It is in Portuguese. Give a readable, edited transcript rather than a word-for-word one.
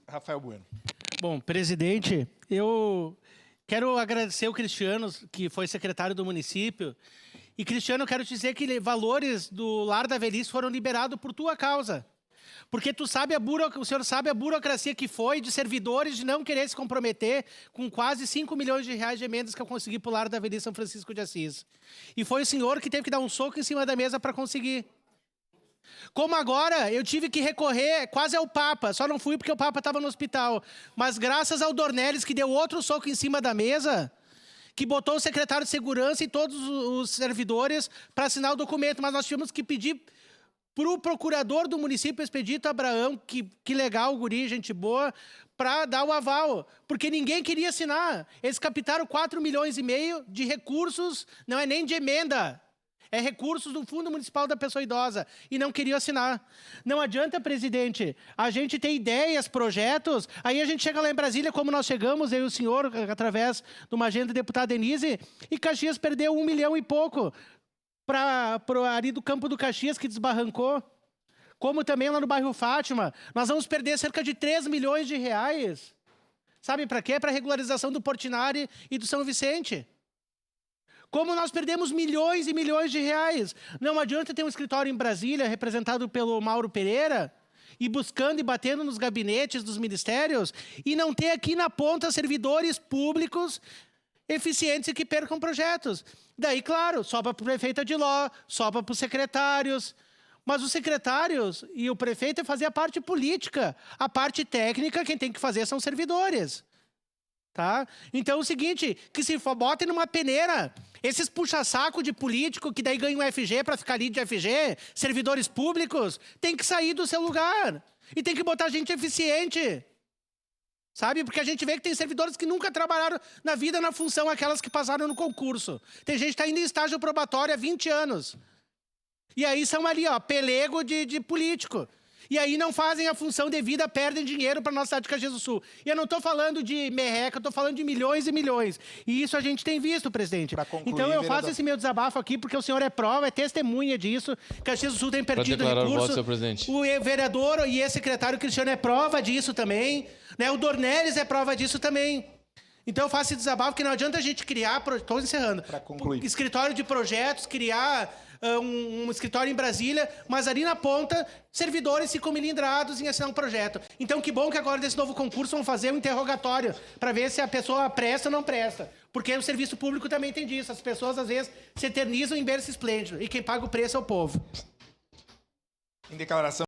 Rafael Bueno. Bom, presidente, eu quero agradecer o Cristiano, que foi secretário do município. E, Cristiano, eu quero te dizer que valores do Lar da Velhice foram liberados por tua causa. Porque o senhor sabe a burocracia que foi de servidores de não querer se comprometer com quase 5 milhões de reais de emendas que eu consegui para o Lar da Velhice São Francisco de Assis. E foi o senhor que teve que dar um soco em cima da mesa para conseguir. Como agora, eu tive que recorrer quase ao Papa. Só não fui porque o Papa estava no hospital. Mas graças ao Dornelles, que deu outro soco em cima da mesa, que botou o secretário de Segurança e todos os servidores para assinar o documento. Mas nós tivemos que pedir para o procurador do município, Expedito Abraão, que legal, guri, gente boa, para dar o aval. Porque ninguém queria assinar. Eles captaram 4,5 milhões de recursos, não é nem de emenda. É recursos do Fundo Municipal da Pessoa Idosa. E não queriam assinar. Não adianta, presidente, a gente ter ideias, projetos, aí a gente chega lá em Brasília, como nós chegamos, eu e o senhor, através de uma agenda do deputado Denise, e Caxias perdeu 1 milhão e pouco para ali do Campo do Caxias, que desbarrancou. Como também lá no bairro Fátima. Nós vamos perder cerca de 3 milhões de reais. Sabe para quê? Para a regularização do Portinari e do São Vicente. Como nós perdemos milhões e milhões de reais. Não adianta ter um escritório em Brasília, representado pelo Mauro Pereira, e buscando e batendo nos gabinetes dos ministérios, e não ter aqui na ponta servidores públicos eficientes e que percam projetos. Daí, claro, sobra para o prefeito Adiló, sobra para os secretários. Mas os secretários e o prefeito é fazer a parte política. A parte técnica, quem tem que fazer são os servidores. Tá? Então é o seguinte, que se botem numa peneira, esses puxa-saco de político que daí ganham FG para ficar ali de FG, servidores públicos, tem que sair do seu lugar. E tem que botar gente eficiente. Sabe? Porque a gente vê que tem servidores que nunca trabalharam na vida na função, aquelas que passaram no concurso. Tem gente que está indo em estágio probatório há 20 anos. E aí são ali, ó, pelego de político. E aí não fazem a função devida, perdem dinheiro para a nossa cidade de Caxias do Sul. E eu não estou falando de merreca, eu estou falando de milhões e milhões. E isso a gente tem visto, presidente. Concluir, então eu faço vereador. Esse meu desabafo aqui, porque o senhor é prova, é testemunha disso. Caxias do Sul tem perdido recurso. O voto, senhor presidente. O vereador e ex-secretário Cristiano é prova disso também. Né? O Dornelles é prova disso também. Então eu faço esse desabafo, que não adianta a gente criar... Estou encerrando. Para concluir. Escritório de projetos, criar um escritório em Brasília, mas ali na ponta, servidores ficam melindrados em assinar um projeto. Então que bom que agora desse novo concurso vão fazer um interrogatório para ver se a pessoa presta ou não presta. Porque o serviço público também tem disso. As pessoas, às vezes, se eternizam em berço esplêndido. E quem paga o preço é o povo. Em declaração...